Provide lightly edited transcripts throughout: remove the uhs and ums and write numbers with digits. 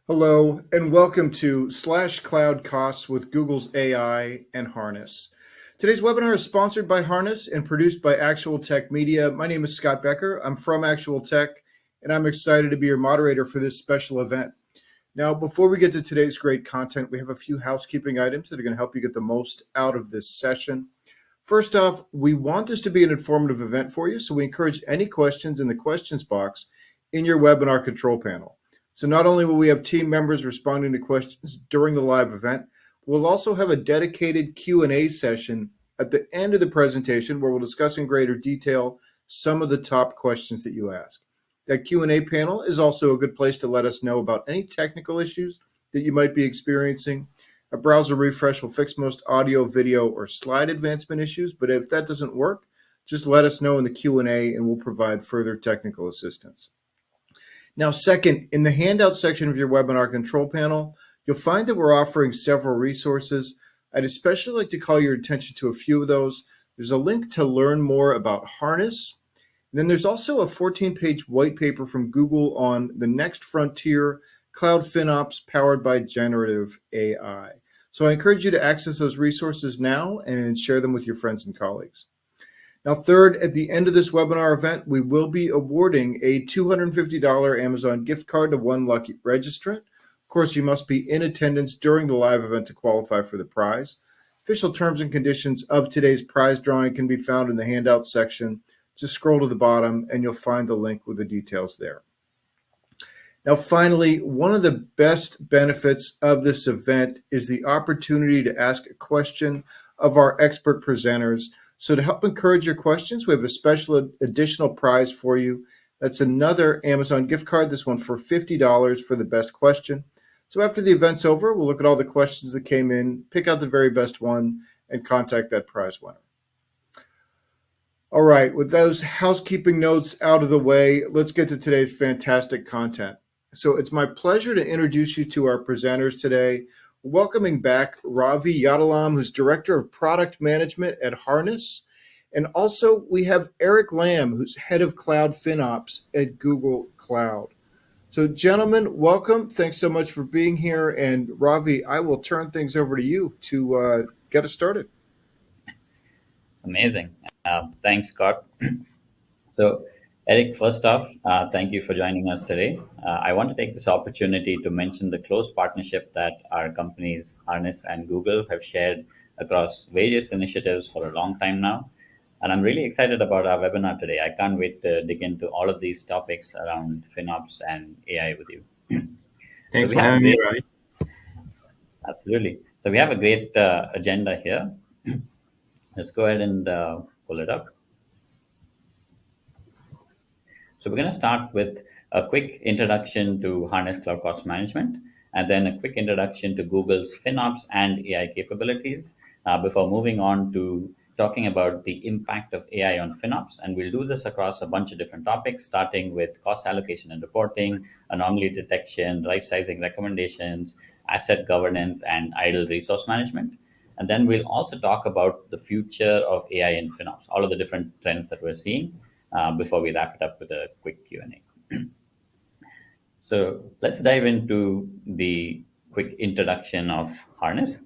Hello, and welcome to Slash Cloud Costs with Google's AI and Harness. Today's webinar is sponsored by Harness and produced by Actual Tech Media. My name is Scott Becker. I'm from Actual Tech, and I'm excited to be your moderator for this special event. Now, before we get to today's great content, we have a few housekeeping items that are going to help you get the most out of this session. First off, we want this to be an informative event for you, so we encourage any questions in the questions box in your webinar control panel. So not only will we have team members responding to questions during the live event, we'll also have a dedicated Q&A session at the end of the presentation where we'll discuss in greater detail some of the top questions that you ask. That Q&A panel is also a good place to let us know about any technical issues that you might be experiencing. A browser refresh will fix most audio, video, or slide advancement issues, but if that doesn't work, just let us know in the Q&A and we'll provide further technical assistance. Now, second, in the handout section of your webinar control panel, you'll find that we're offering several resources. I'd especially like to call your attention to a few of those. There's a link to learn more about Harness. And then there's also a 14-page white paper from Google on the next frontier, Cloud FinOps powered by generative AI. So I encourage you to access those resources now and share them with your friends and colleagues. Now, third, at the end of this webinar event, we will be awarding a $250 Amazon gift card to one lucky registrant. Of course, you must be in attendance during the live event to qualify for the prize. Official terms and conditions of today's prize drawing can be found in the handout section. Just scroll to the bottom and you'll find the link with the details there. Now, finally, one of the best benefits of this event is the opportunity to ask a question of our expert presenters. So to help encourage your questions, we have a special additional prize for you. That's another Amazon gift card, this one for $50 for the best question. So after the event's over, we'll look at all the questions that came in, pick out the very best one, and contact that prize winner. All right, with those housekeeping notes out of the way, let's get to today's fantastic content. So it's my pleasure to introduce you to our presenters today. Welcoming back Ravi Yadalam, who's Director of Product Management at Harness. And also we have Eric Lamb, who's Head of Cloud FinOps at Google Cloud. So gentlemen, welcome. Thanks so much for being here. And Ravi, I will turn things over to you to get us started. Amazing. Thanks, Scott. So, Eric, first off, thank you for joining us today. I want to take this opportunity to mention the close partnership that our companies, Harness and Google, have shared across various initiatives for a long time now. And I'm really excited about our webinar today. I can't wait to dig into all of these topics around FinOps and AI with you. Thanks for having me, Ravi. Absolutely. So we have a great agenda here. Let's go ahead and pull it up. So we're going to start with a quick introduction to Harness Cloud Cost Management, and then a quick introduction to Google's FinOps and AI capabilities before moving on to talking about the impact of AI on FinOps. And we'll do this across a bunch of different topics, starting with cost allocation and reporting, anomaly detection, right sizing recommendations, asset governance, and idle resource management. And then we'll also talk about the future of AI in FinOps, all of the different trends that we're seeing before we wrap it up with a quick Q&A. So let's dive into the quick introduction of Harness.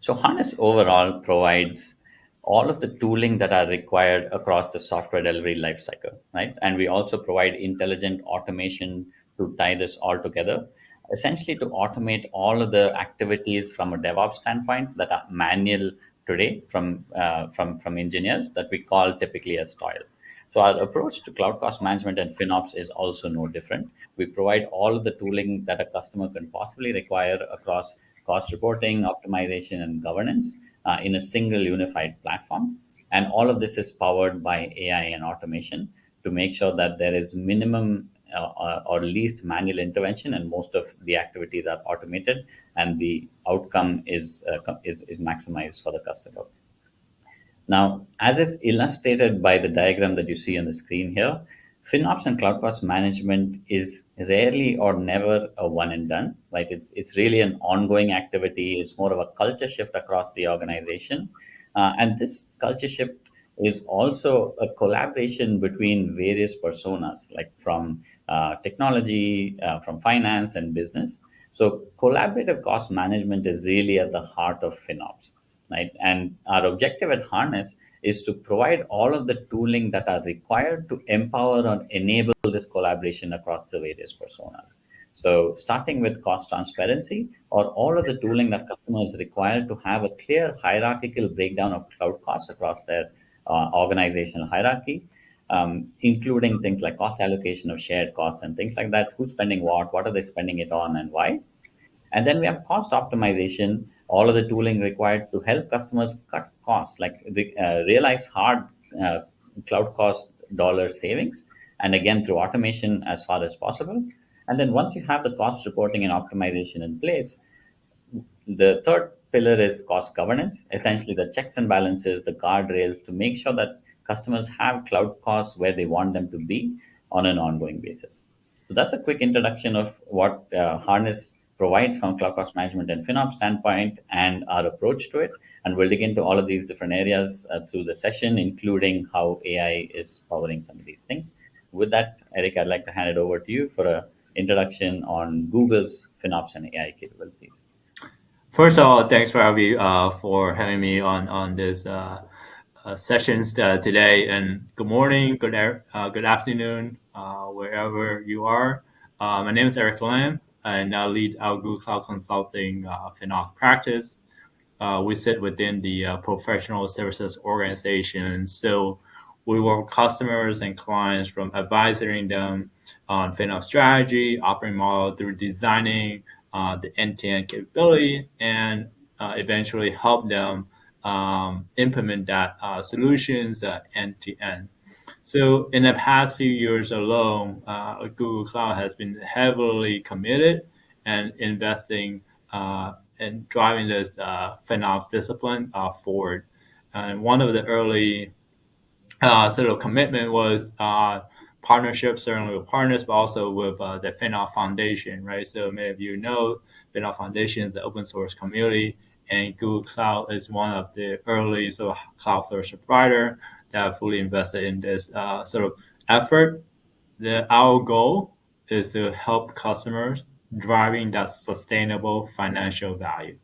So Harness overall provides all of the tooling that are required across the software delivery lifecycle, right? And we also provide intelligent automation to tie this all together, essentially to automate all of the activities from a DevOps standpoint that are manual today from engineers that we call typically as toil. So our approach to cloud cost management and FinOps is also no different. We provide all of the tooling that a customer can possibly require across cost reporting, optimization, and governance in a single unified platform. And all of this is powered by AI and automation to make sure that there is minimum or least manual intervention, and most of the activities are automated, and the outcome is maximized for the customer. Now, as is illustrated by the diagram that you see on the screen here, FinOps and cloud cost management is rarely or never a one and done. Right? It's really an ongoing activity. It's more of a culture shift across the organization, and this culture shift is also a collaboration between various personas, like from technology, from finance and business. So collaborative cost management is really at the heart of FinOps, right? And our objective at Harness is to provide all of the tooling that are required to empower or enable this collaboration across the various personas. So starting with cost transparency or all of the tooling that customers require to have a clear hierarchical breakdown of cloud costs across their organizational hierarchy, including things like cost allocation of shared costs and things like that. Who's spending what are they spending it on, and why? And then we have cost optimization, all of the tooling required to help customers cut costs, like realize hard uh, cloud cost dollar savings, and again through automation as far as possible. And then once you have the cost reporting and optimization in place, the third pillar is cost governance, essentially the checks and balances, the guardrails to make sure that customers have cloud costs where they want them to be on an ongoing basis. So that's a quick introduction of what Harness provides from cloud cost management and FinOps standpoint and our approach to it. And we'll dig into all of these different areas through the session, including how AI is powering some of these things. With that, Eric, I'd like to hand it over to you for an introduction on Google's FinOps and AI capabilities. First of all, thanks, Ravi, for having me on this sessions today. And good morning, good afternoon, wherever you are. My name is Eric Lam, and I lead our Google Cloud Consulting FinOps practice. We sit within the professional services organization. So we work with customers and clients from advising them on FinOps strategy, operating model through designing the end-to-end capability, and eventually help them implement that solutions end-to-end. So in the past few years alone, Google Cloud has been heavily committed and investing and driving this FinOps discipline forward. And one of the early sort of commitment was partnerships, certainly with partners, but also with the FinOps Foundation, right? So many of you know FinOps Foundation is an open source community, and Google Cloud is one of the early sort of cloud service provider that fully invested in this sort of effort. Our goal is to help customers driving that sustainable financial value.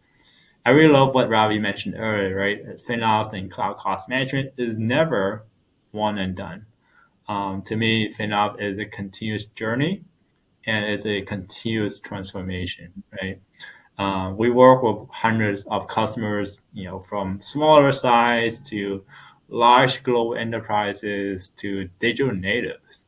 I really love what Ravi mentioned earlier, right? FinOps and cloud cost management is never one and done. To me, FinOps is a continuous journey and it's a continuous transformation, right? We work with hundreds of customers, from smaller size to large global enterprises to digital natives.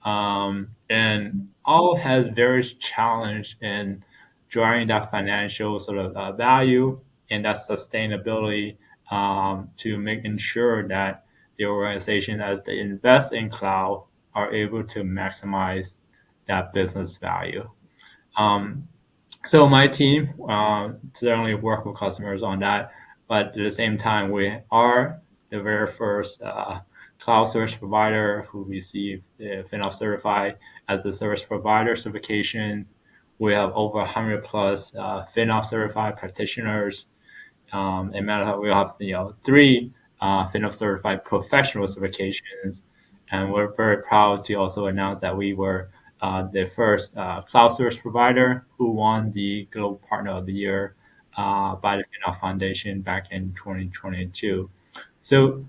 And all has various challenge in driving that financial sort of value and that sustainability to making sure that the organization, as they invest in cloud, are able to maximize that business value. So my team certainly work with customers on that, but at the same time, we are the very first cloud service provider who received the FinOps certified as a service provider certification. We have over 100 plus FinOps certified practitioners. And matter of fact, we have 3 FinOps certified professional certifications, and we're very proud to also announce that we were the first cloud service provider who won the Global Partner of the Year by the FinOps Foundation back in 2022. So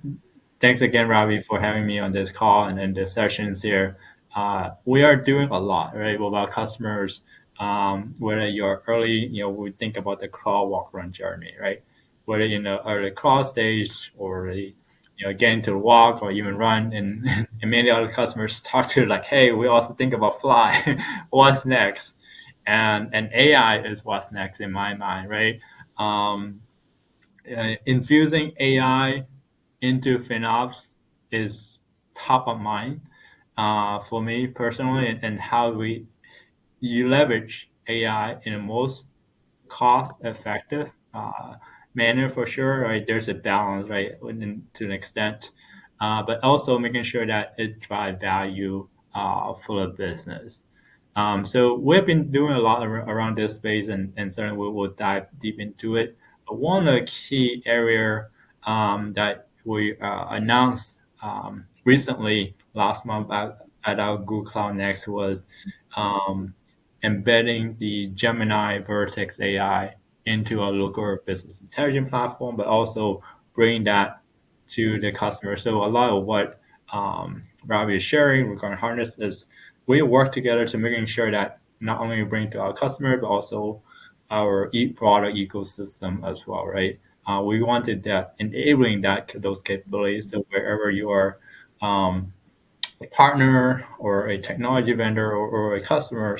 thanks again, Ravi, for having me on this call and in the sessions here. We are doing a lot, right, with our customers. Whether you're early, we think about the crawl, walk, run journey, right? Whether in the early crawl stage or the getting to walk or even run, and many other customers talk to like, hey, we also think about fly. What's next? And AI is what's next in my mind, right? Infusing AI into FinOps is top of mind for me personally, and how you leverage AI in the most cost-effective manner for sure, right? There's a balance, right, to an extent, but also making sure that it drives value for the business. So we've been doing a lot around this space, and certainly we will dive deep into it. But one of the key area that we announced recently last month at our Google Cloud Next was embedding the Gemini Vertex AI into our local business intelligence platform, but also bringing that to the customer. So a lot of what Robbie is sharing regarding Harness is we work together to making sure that not only we bring to our customer, but also our broader ecosystem as well, right? We wanted that enabling those capabilities, so wherever you are a partner or a technology vendor or a customer,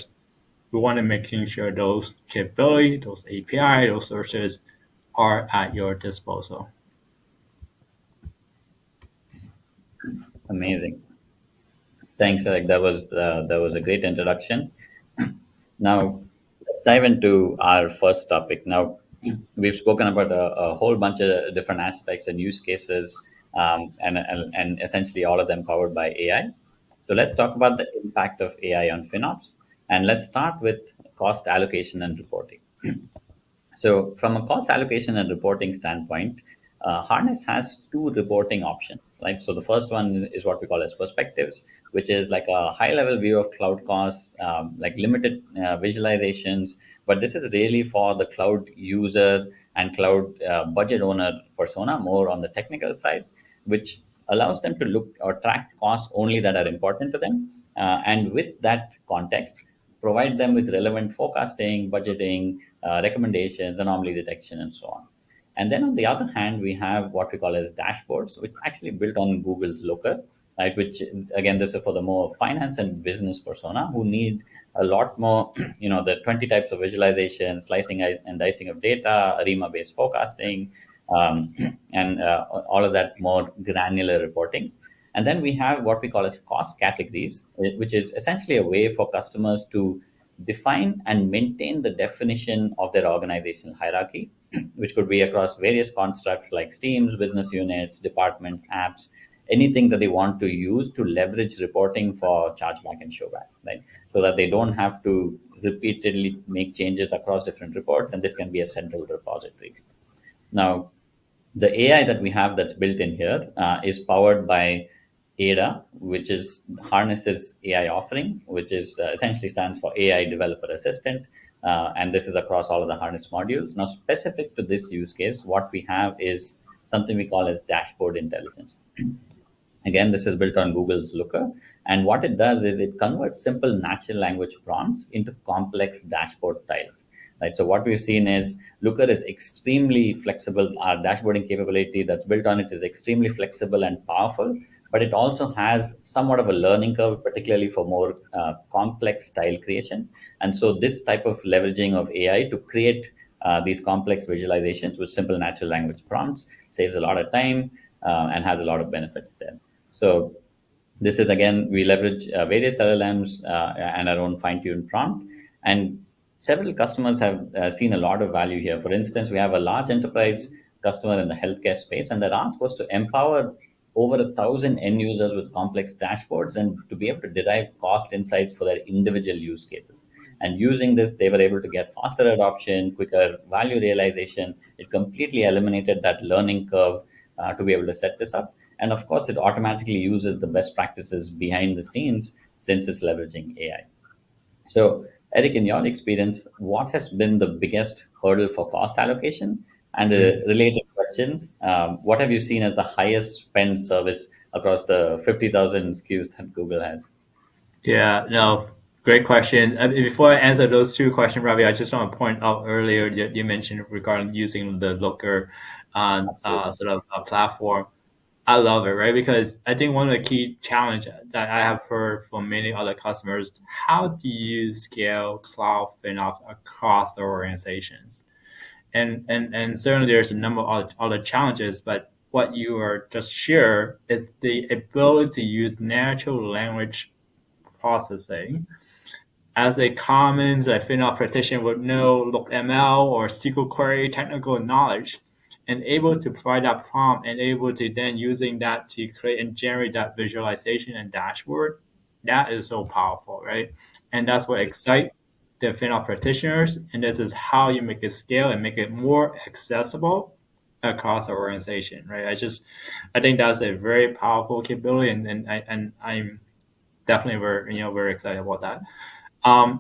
we want to making sure those capabilities, those API, those sources are at your disposal. Amazing. Thanks, Eric. That was a great introduction. Now, let's dive into our first topic. Now, we've spoken about a whole bunch of different aspects and use cases, and essentially all of them powered by AI. So let's talk about the impact of AI on FinOps, and let's start with cost allocation and reporting. So, from a cost allocation and reporting standpoint, Harness has two reporting options, right? So, the first one is what we call as perspectives, which is like a high level view of cloud costs, like limited visualizations. But this is really for the cloud user and cloud budget owner persona, more on the technical side, which allows them to look or track costs only that are important to them. And with that context, provide them with relevant forecasting, budgeting, recommendations, anomaly detection, and so on. And then on the other hand, we have what we call as dashboards, which actually built on Google's Looker, right? Which again, this is for the more finance and business persona who need a lot more, the 20 types of visualization, slicing and dicing of data, ARIMA-based forecasting, um, and all of that more granular reporting. And then we have what we call as cost categories, which is essentially a way for customers to define and maintain the definition of their organizational hierarchy, which could be across various constructs like teams, business units, departments, apps, anything that they want to use to leverage reporting for chargeback and showback, right? So that they don't have to repeatedly make changes across different reports, and this can be a central repository. Now, the AI that we have that's built in here is powered by ADA, which is Harness's AI offering, which is essentially stands for AI Developer Assistant. And this is across all of the Harness modules. Now, specific to this use case, what we have is something we call as dashboard intelligence. Again, this is built on Google's Looker. And what it does is it converts simple natural language prompts into complex dashboard tiles. Right. So what we've seen is Looker is extremely flexible. Our dashboarding capability that's built on it is extremely flexible and powerful, but it also has somewhat of a learning curve, particularly for more complex tile creation. And so this type of leveraging of AI to create these complex visualizations with simple natural language prompts saves a lot of time and has a lot of benefits there. So this is again, we leverage various LLMs and our own fine-tuned prompt. And several customers have seen a lot of value here. For instance, we have a large enterprise customer in the healthcare space, and their ask was to empower over 1,000 end users with complex dashboards and to be able to derive cost insights for their individual use cases. And using this, they were able to get faster adoption, quicker value realization. It completely eliminated that learning curve to be able to set this up. And of course, it automatically uses the best practices behind the scenes since it's leveraging AI. So, Eric, in your experience, what has been the biggest hurdle for cost allocation? And a related question, what have you seen as the highest spend service across the 50,000 SKUs that Google has? Yeah, no, great question. Before I answer those two questions, Ravi, I just want to point out earlier that you mentioned regarding using the Looker on Absolutely. sort of a platform. I love it, right? Because I think one of the key challenge that I have heard from many other customers, how do you scale cloud FinOps across the organizations? And certainly there's a number of other challenges, but what you are just share is the ability to use natural language processing as a common FinOps practitioner would know look ML or SQL query technical knowledge and able to provide that prompt and able to then using that to create and generate that visualization and dashboard, that is so powerful, right? And that's what excites the FinOps practitioners. And this is how you make it scale and make it more accessible across the organization, right? I think that's a very powerful capability, and I'm definitely very excited about that.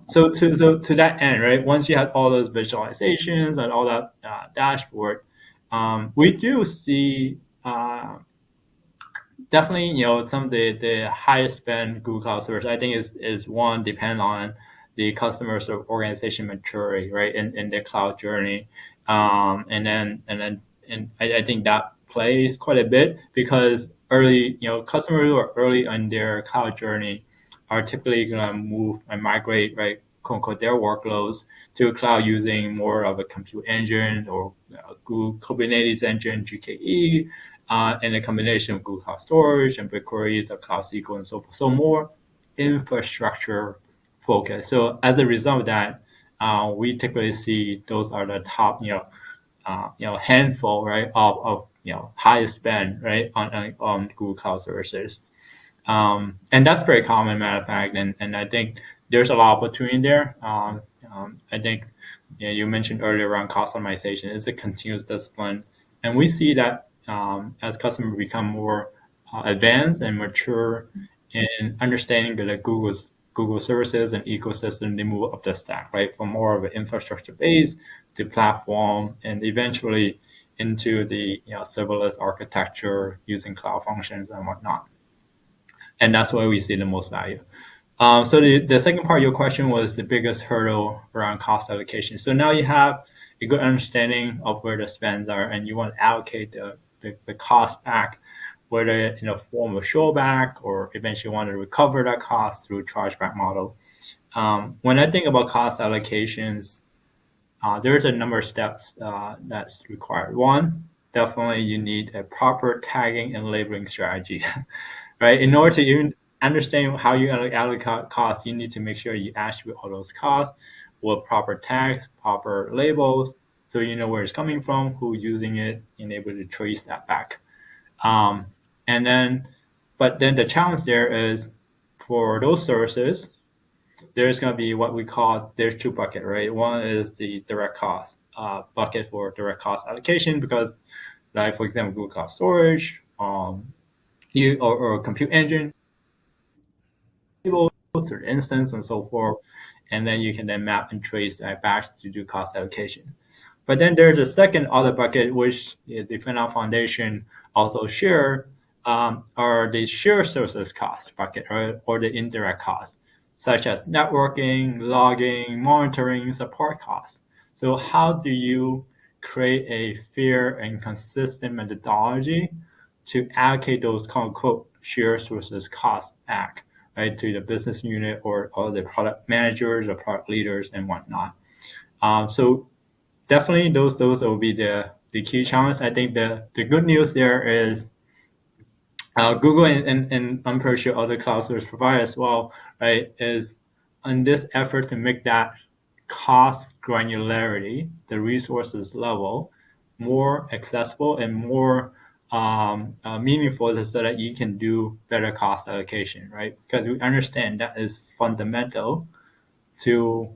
So to that end, right? Once you have all those visualizations and all that dashboard, we do see definitely some of the highest spend Google Cloud service. I think is one depend on the customer's or organization maturity, right, in their cloud journey, and I think that plays quite a bit because early customers who are early on their cloud journey are typically gonna move and migrate, right, quote unquote, their workloads to cloud using more of a compute engine or Google Kubernetes engine, GKE, and a combination of Google Cloud Storage and BigQuery, or Cloud SQL, and so forth. So more infrastructure focus. So as a result of that, we typically see those are the top, handful, right, of highest spend, right, on Google Cloud services. And that's very common, matter of fact. And I think there's a lot of opportunity there. I think you mentioned earlier around cost optimization. It's a continuous discipline. And we see that as customers become more advanced and mature in understanding that Google services and ecosystem, they move up the stack, right, from more of an infrastructure base to platform, and eventually into the serverless architecture using cloud functions and whatnot. And that's where we see the most value. So the second part of your question was the biggest hurdle around cost allocation. So now you have a good understanding of where the spends are, and you want to allocate the cost back, whether in a form of showback or eventually want to recover that cost through chargeback model. When I think about cost allocations, there's a number of steps that's required. One, definitely you need a proper tagging and labeling strategy, right? In order to even understand how you allocate costs, you need to make sure you attribute all those costs with proper tags, proper labels, so you know where it's coming from, who's using it, and able to trace that back. But then the challenge there is for those services, there's going to be what we call, there's two buckets, right? One is the direct cost bucket for direct cost allocation, because like, for example, Google Cloud Storage, or compute engine, through the instance and so forth, and then you can then map and trace that back to do cost allocation. But then there's a second other bucket, which the FinOps Foundation also share, are the shared services cost bucket, right, or the indirect costs, such as networking, logging, monitoring, support costs. So how do you create a fair and consistent methodology to allocate those quote unquote shared services costs back, right, to the business unit or the product managers or product leaders and whatnot? So definitely those will be the key challenge. I think the good news there is Google and I'm pretty sure other cloud service providers as well, right, is on this effort to make that cost granularity, the resources level, more accessible and more meaningful, so that you can do better cost allocation, right? Because we understand that is fundamental to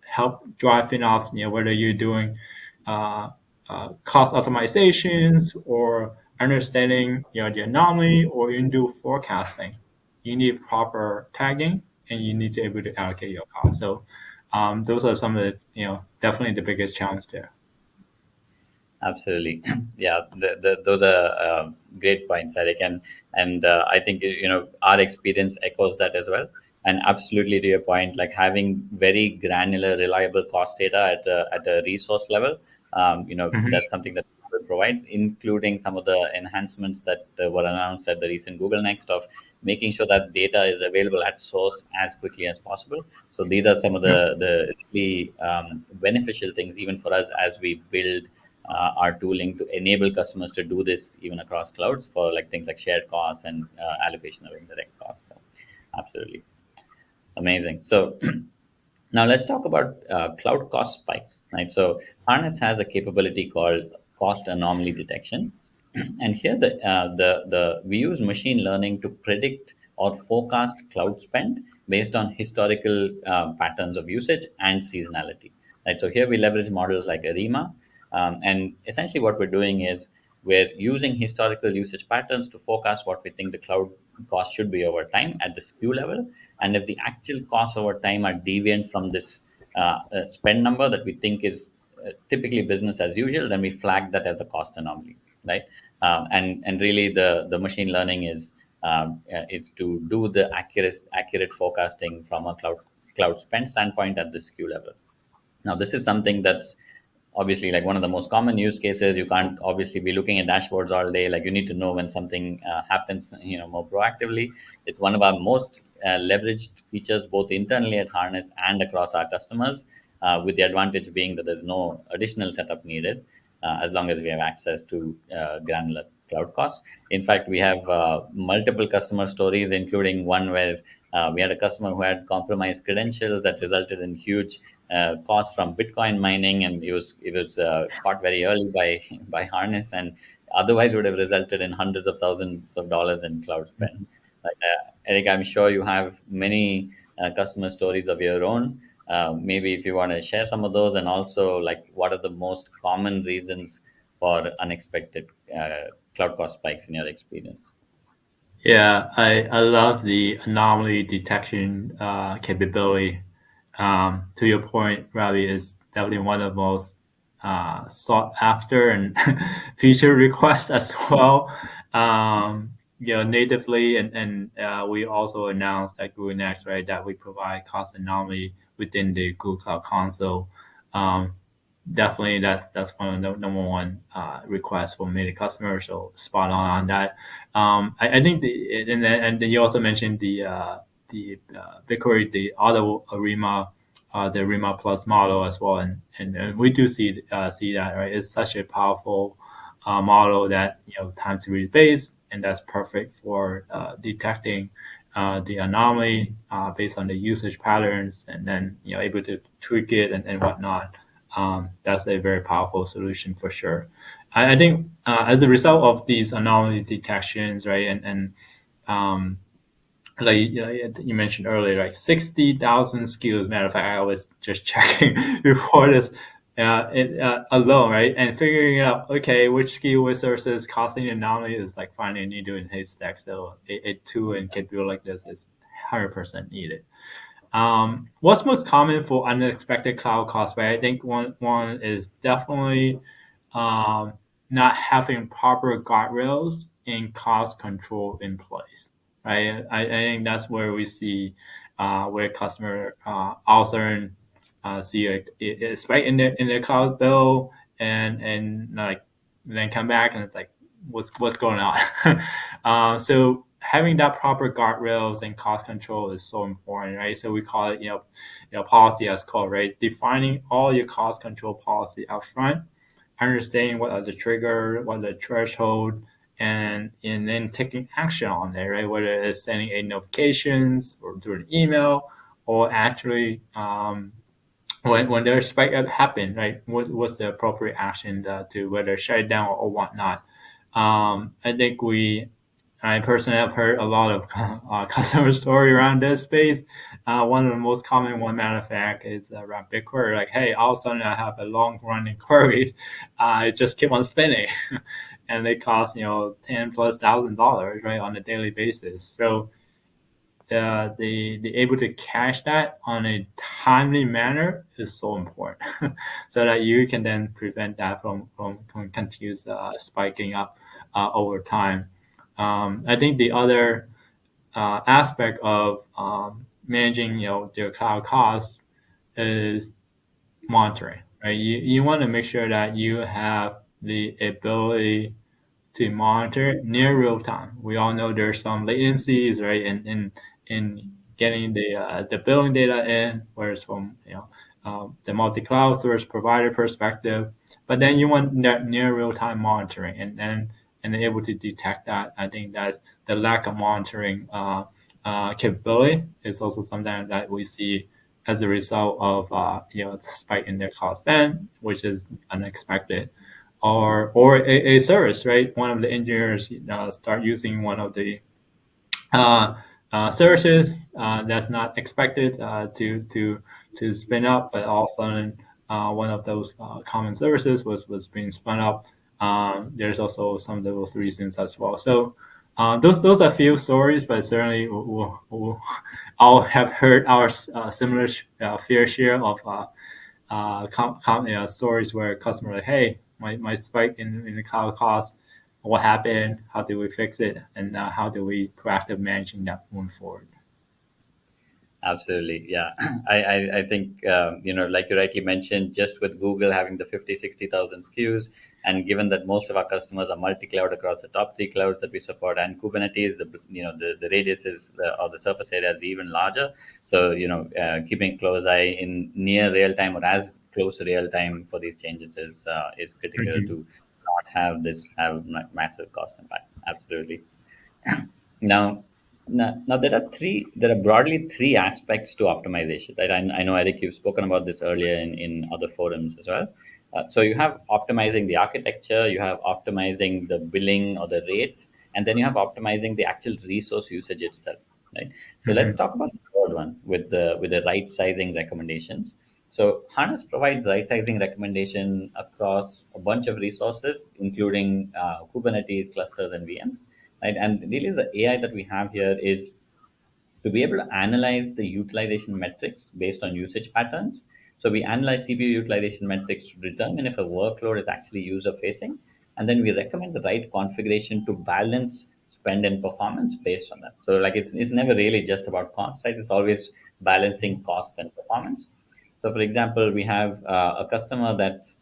help drive FinOps, whether you're doing cost optimizations or understanding the anomaly, or you do forecasting. You need proper tagging, and you need to be able to allocate your cost. So those are some of the definitely the biggest challenge there. Absolutely, yeah. Those are great points, Eric, and I think our experience echoes that as well. And absolutely to your point, like having very granular, reliable cost data at a resource level, that's something that Google provides, including some of the enhancements that were announced at the recent Google Next, of making sure that data is available at source as quickly as possible. So these are some of the really beneficial things, even for us, as we build our tooling to enable customers to do this even across clouds for like things like shared costs and allocation of indirect costs. So, absolutely amazing. So now let's talk about cloud cost spikes, right? So Harness has a capability called cost anomaly detection, and here the we use machine learning to predict or forecast cloud spend based on historical patterns of usage and seasonality, right? So here we leverage models like ARIMA, and essentially what we're doing is we're using historical usage patterns to forecast what we think the cloud cost should be over time at the SKU level. And if the actual costs over time are deviant from this spend number that we think is typically business as usual, then we flag that as a cost anomaly, right? And really the machine learning is to do the accurate forecasting from a cloud spend standpoint at the SKU level. Now, this is something that's obviously like one of the most common use cases. You can't obviously be looking at dashboards all day. Like, you need to know when something happens, more proactively. It's one of our most leveraged features, both internally at Harness and across our customers, with the advantage being that there's no additional setup needed, as long as we have access to granular cloud costs. In fact, we have multiple customer stories, including one where we had a customer who had compromised credentials that resulted in huge costs from Bitcoin mining, and it was caught very early by Harness, and otherwise would have resulted in hundreds of thousands of dollars in cloud spend. Like, Eric, I'm sure you have many customer stories of your own. Maybe if you want to share some of those, and also like what are the most common reasons for unexpected cloud cost spikes in your experience? Yeah, I love the anomaly detection capability. To your point, Ravi, is definitely one of the most sought after and feature requests as well. Natively, and we also announced at Google Next, right, that we provide cost anomaly within the Google Cloud Console. Definitely, that's one of the number one requests from many customers. So spot on that. I think and then you also mentioned the BigQuery, the auto ARIMA, the ARIMA Plus model as well, and we do see that, right? It's such a powerful model that time series based, and that's perfect for detecting the anomaly based on the usage patterns, and then able to tweak it and whatnot. That's a very powerful solution for sure. I think as a result of these anomaly detections, right, and like you mentioned earlier, like 60,000 SKUs. Matter of fact, I was just checking before this alone, right, and figuring out which SKU, which services causing anomaly is like finding a needle in a haystack. So a tool and capability like this is 100% needed. What's most common for unexpected cloud costs, right? I think one is definitely not having proper guardrails and cost control in place, right? I think that's where we see where customer also see a spike in their cloud bill, and like then come back and it's like what's going on. So having that proper guardrails and cost control is so important, right? So we call it, policy as code, right? Defining all your cost control policy up front, understanding what are the trigger, what are the threshold, and then taking action on it, right? Whether it's sending a notifications or through an email, or actually when there's spike happen, right? What's the appropriate action to whether shut it down or whatnot. I think I personally have heard a lot of customer story around this space. One of the most common one, matter of fact, is around BigQuery. Like, hey, all of a sudden I have a long running query. It just keep on spinning, and they cost $10,000+, right, on a daily basis. So the able to catch that on a timely manner is so important, so that you can then prevent that from continuous spiking up over time. I think the other aspect of managing their cloud costs is monitoring, right? You want to make sure that you have the ability to monitor near real time. We all know there's some latencies, right, in getting the billing data in, whereas from the multi-cloud service provider perspective. But then you want that near real time monitoring, and able to detect that. I think that's the lack of monitoring capability is also something that we see as a result of the spike in their cost spend, which is unexpected, or a service, right? One of the engineers start using one of the services that's not expected to spin up, but all of a sudden one of those common services was being spun up There's also some of those reasons as well. So those are a few stories, but certainly we'll all have heard our similar fair share of stories where customers are like, hey, my spike in the cloud cost, what happened? How do we fix it? And how do we proactive managing that moving forward? Absolutely. Yeah. I think, like you rightly mentioned, just with Google having the 50, 60,000 SKUs, and given that most of our customers are multi-cloud across the top three clouds that we support, and Kubernetes, the radius is, or the surface area is even larger. So, keeping a close eye in near real time or as close to real time for these changes is critical Mhm. to not have massive cost impact. Absolutely. Now, now there are broadly three aspects to optimization, right? I know, Eric, you've spoken about this earlier in other forums as well. So you have optimizing the architecture, you have optimizing the billing or the rates, and then you have optimizing the actual resource usage itself, right? So let's Mhm. talk about the third one with the right sizing recommendations. So Harness provides right sizing recommendation across a bunch of resources, including Kubernetes clusters and VMs, right? And really, the AI that we have here is to be able to analyze the utilization metrics based on usage patterns. So we analyze CPU utilization metrics to determine if a workload is actually user facing, and then we recommend the right configuration to balance spend and performance based on that. So like it's never really just about cost, right? It's always balancing cost and performance. So, for example, we have a customer that's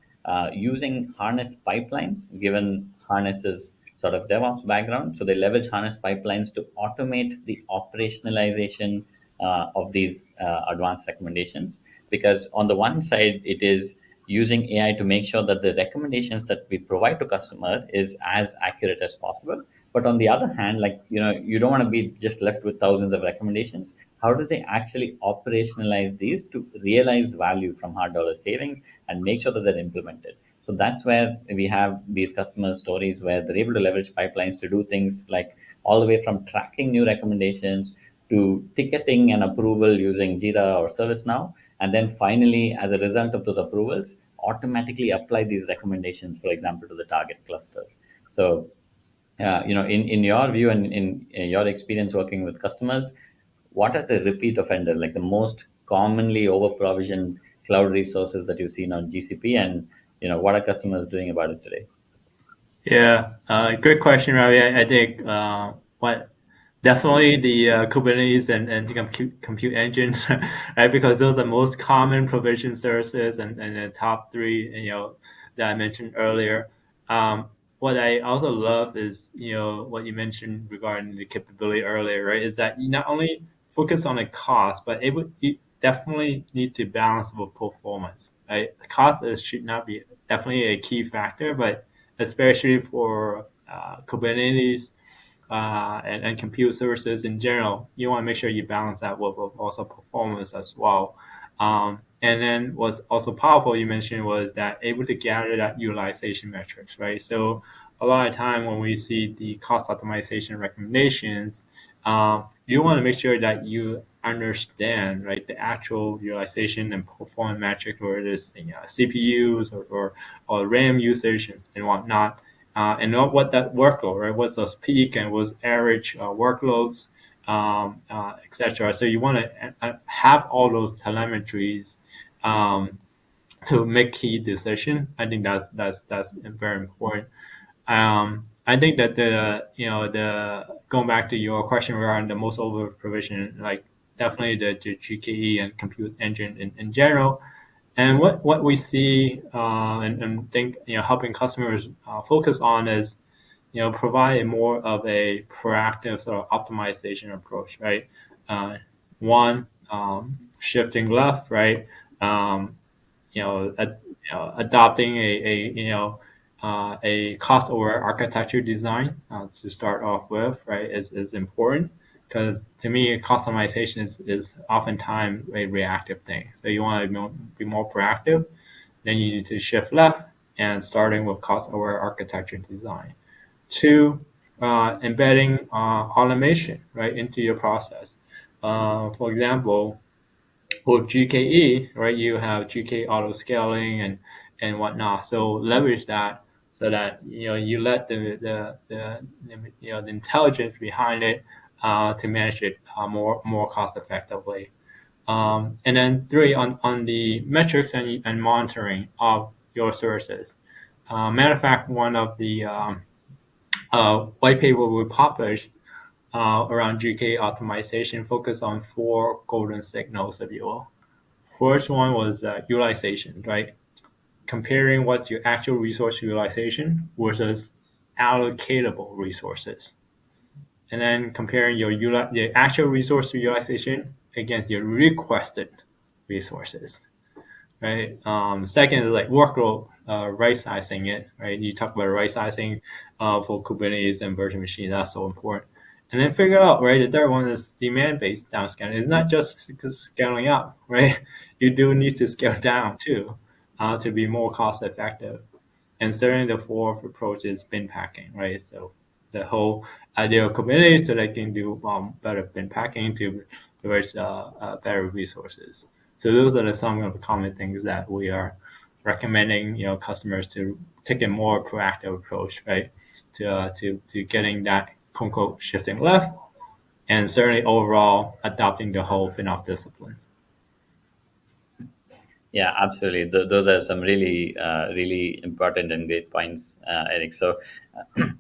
using Harness pipelines, given Harness's sort of DevOps background. So, they leverage Harness pipelines to automate the operationalization of these advanced recommendations. Because, on the one side, it is using AI to make sure that the recommendations that we provide to customer is as accurate as possible. But on the other hand, like you don't want to be just left with thousands of recommendations. How do they actually operationalize these to realize value from hard dollar savings and make sure that they're implemented? So that's where we have these customer stories where they're able to leverage pipelines to do things like all the way from tracking new recommendations to ticketing and approval using Jira or ServiceNow. And then finally, as a result of those approvals, automatically apply these recommendations, for example, to the target clusters. So in your view and in your experience working with customers, what are the repeat offender, like the most commonly over provisioned cloud resources that you've seen on GCP, and what are customers doing about it today? Yeah, great question, Ravi. I think what definitely the Kubernetes and the compute engines, right? Because those are most common provision services and the top three, that I mentioned earlier. What I also love is, what you mentioned regarding the capability earlier, right? Is that you not only focus on the cost, but you definitely need to balance with performance, right? Cost should not be definitely a key factor, but especially for Kubernetes and compute services in general, you want to make sure you balance that with also performance as well. And then what's also powerful you mentioned was that able to gather that utilization metrics, right? So a lot of time when we see the cost optimization recommendations, you want to make sure that you understand, right, the actual utilization and performance metric, whether it is CPUs or RAM usage and whatnot, and know what that workload, right? What's those peak and what's average workloads, etc. So you want to have all those telemetries to make key decision. I think that's very important. I think that the going back to your question regarding the most over provision, like definitely the GKE and compute engine in general. And what we see and think helping customers focus on is provide more of a proactive sort of optimization approach, right? Uh, One, shifting left, right? Um, Adopting a cost aware architecture design to start off with, right, is important because to me customization is oftentimes a reactive thing. So you want to be more proactive, then you need to shift left and starting with cost aware architecture design. Two, embedding automation right into your process. For example, with GKE, right, you have GK auto scaling and whatnot. So leverage that so that you let the intelligence behind it to manage it more cost effectively. And then 3, on the metrics and monitoring of your services. Matter of fact, one of the white paper we published around GK optimization focused on 4 golden signals, if you will. First one was utilization, right? Comparing what's your actual resource utilization versus allocatable resources. And then comparing your actual resource utilization against your requested resources, right? Second is like workload right sizing it, right? You talk about right sizing for Kubernetes and virtual machines. That's so important. And then figure out, right? The third one is demand-based downscaling. It's not just scaling up, right? You do need to scale down too to be more cost effective. And certainly the fourth approach is bin packing, right? So the whole idea of Kubernetes so they can do better bin packing to leverage better resources. So those are some of the common things that we are recommending, customers to take a more proactive approach, right, to getting that quote unquote shifting left, and certainly overall adopting the whole FinOps discipline. Yeah, absolutely. Those are some really, really important and great points, Eric. So,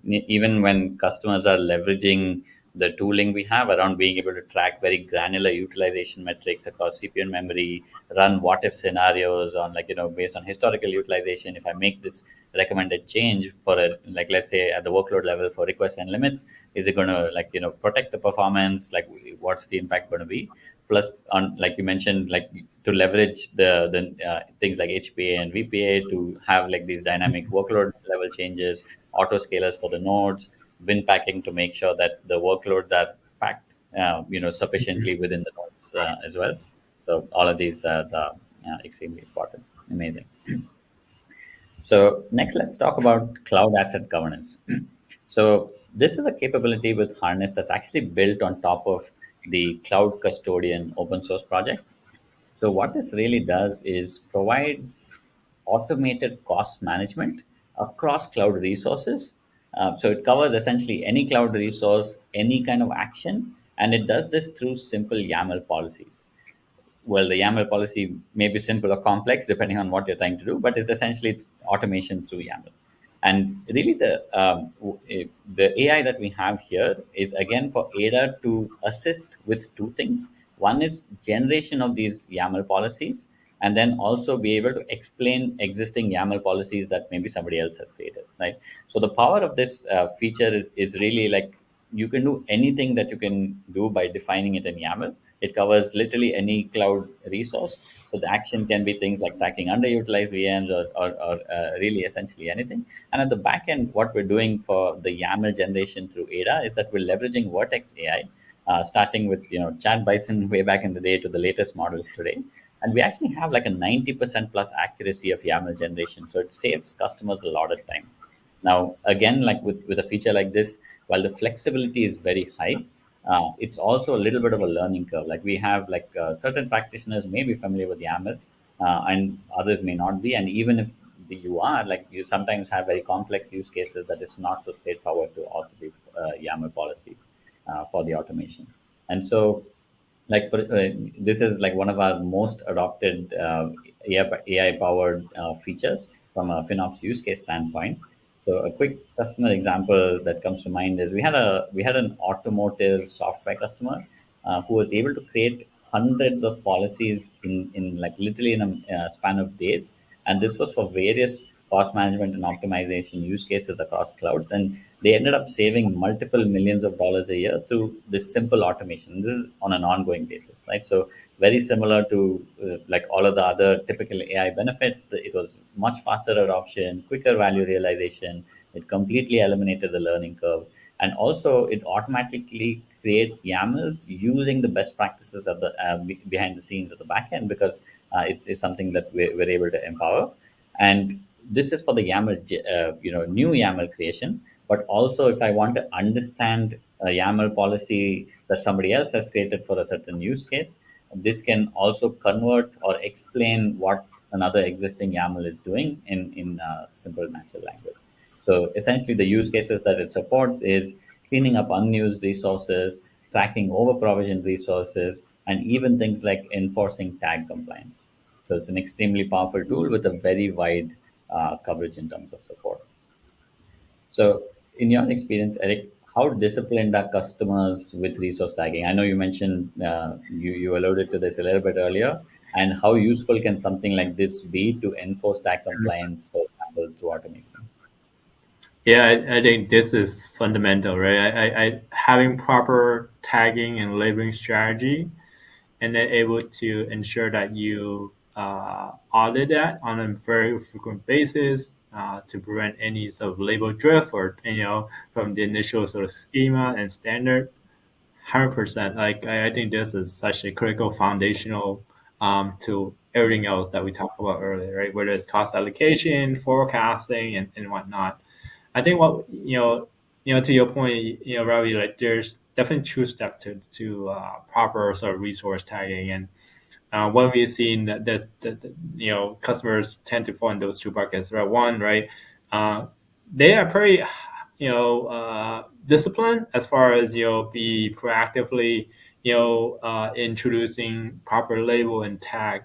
even when customers are leveraging the tooling we have around being able to track very granular utilization metrics across CPU and memory, run what if scenarios on based on historical utilization. If I make this recommended change for let's say at the workload level for requests and limits, is it going to protect the performance? Like, what's the impact going to be? Plus, on like you mentioned, to leverage the things like HPA and VPA to have these dynamic workload level changes, auto scalers for the nodes, bin packing to make sure that the workloads are packed sufficiently within the nodes as well. So all of these are extremely important. Amazing. So next, let's talk about cloud asset governance. So this is a capability with Harness that's actually built on top of the Cloud Custodian open source project. So what this really does is provides automated cost management across cloud resources. So it covers essentially any cloud resource, any kind of action, and it does this through simple YAML policies. Well, the YAML policy may be simple or complex depending on what you're trying to do, but it's essentially automation through YAML. And really, the AI that we have here is again for Ada to assist with 2 things. One is generation of these YAML policies, and then also be able to explain existing YAML policies that maybe somebody else has created, right? So the power of this feature is really you can do anything that you can do by defining it in YAML. It covers literally any cloud resource. So the action can be things like tracking underutilized VMs or really essentially anything. And at the back end, what we're doing for the YAML generation through Ada is that we're leveraging Vertex AI, starting with Chat Bison way back in the day to the latest models today. And we actually have like a 90% plus accuracy of YAML generation. So it saves customers a lot of time. Now, again, like with a feature like this, while the flexibility is very high, it's also a little bit of a learning curve. Like we have certain practitioners may be familiar with YAML, and others may not be. And even if you are, you sometimes have very complex use cases that is not so straightforward to author the YAML policy for the automation. And so this is like one of our most adopted AI powered features from a FinOps use case standpoint. So a quick customer example that comes to mind is we had an automotive software customer who was able to create hundreds of policies in like literally in a span of days, and this was for various cost management and optimization use cases across clouds, and they ended up saving multiple millions of dollars a year through this simple automation. This is on an ongoing basis, right? So very similar to like all of the other typical AI benefits. It was much faster adoption, quicker value realization. It completely eliminated the learning curve, and also it automatically creates YAMLs using the best practices of the behind the scenes at the back end, because it's something that we're able to empower. And this is for the YAML, new YAML creation. But also, if I want to understand a YAML policy that somebody else has created for a certain use case, this can also convert or explain what another existing YAML is doing in simple natural language. So essentially, the use cases that it supports is cleaning up unused resources, tracking over-provisioned resources, and even things like enforcing tag compliance. So it's an extremely powerful tool with a very wide coverage in terms of support. So, in your experience, Eric, how disciplined are customers with resource tagging? I know you mentioned you alluded to this a little bit earlier, and how useful can something like this be to enforce tag compliance, for example, through automation? Yeah, I think this is fundamental, right? Having proper tagging and labeling strategy, and then able to ensure that you audit that on a very frequent basis to prevent any sort of label drift or from the initial sort of schema and standard. 100%. Like I think this is such a critical foundational to everything else that we talked about earlier, right? Whether it's cost allocation, forecasting, and whatnot. I think what to your point, Ravi, like there's definitely two steps to proper sort of resource tagging, and what we've seen that customers tend to fall in those two buckets. Right, one, right, they are pretty disciplined as far as be proactively introducing proper label and tag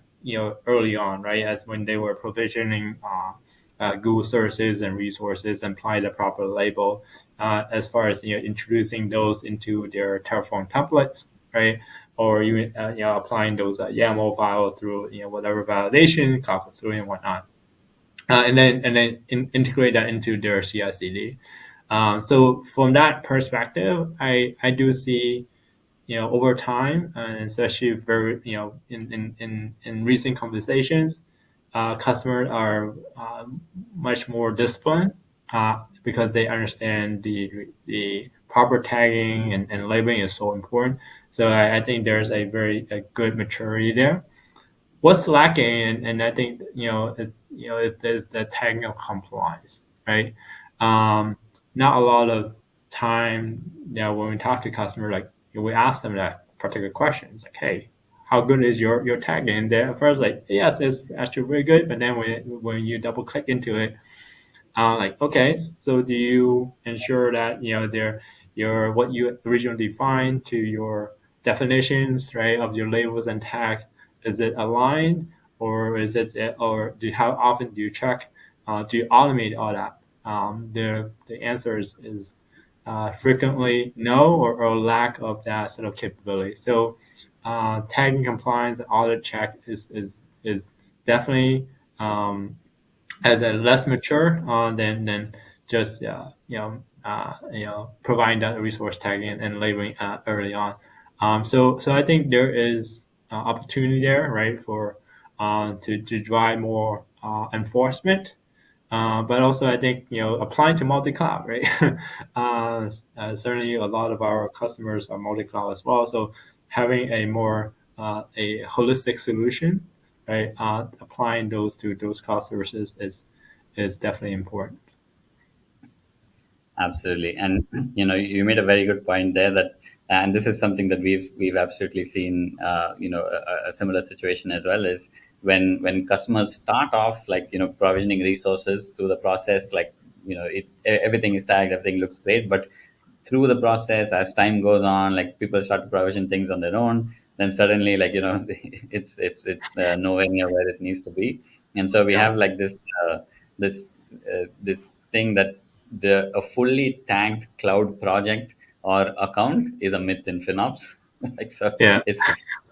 early on, right, as when they were provisioning Google services and resources and apply the proper label as far as introducing those into their Terraform templates, right? Or even applying those YAML files through whatever validation, Kafka through and whatnot, and then integrate that into their CI/CD. So from that perspective, I do see over time, and especially very in recent conversations, customers are much more disciplined because they understand the proper tagging and labeling is so important. So I think there's a good maturity there. What's lacking, and I think is the tagging of compliance, right? Not a lot of time when we talk to customers, like we ask them that particular question. It's like, hey, how good is your tagging? And they're at first like, yes, it's actually very good. But then when you double click into it, like, okay, so do you ensure that your what you originally defined to your definitions, right, of your labels and tag, is it aligned, or is it, or how often do you check? Do you automate all that? The answer is frequently no, or lack of that sort of capability. So tagging compliance audit check is definitely at a less mature than just providing that resource tagging and labeling early on. So I think there is opportunity there, right, for to drive more enforcement. But also, I think applying to multi-cloud, right? Certainly, a lot of our customers are multi-cloud as well. So having a more a holistic solution, right? Applying those to those cloud services is definitely important. Absolutely, and you made a very good point there that, and this is something that we've absolutely seen. A similar situation as well is when customers start off, like provisioning resources through the process, like everything is tagged, everything looks great, but through the process, as time goes on, like people start to provision things on their own, then suddenly, like it's nowhere near where it needs to be. And so we Yeah. have like this thing that a fully tagged cloud project or account is a myth in FinOps. Like, so Yeah. it's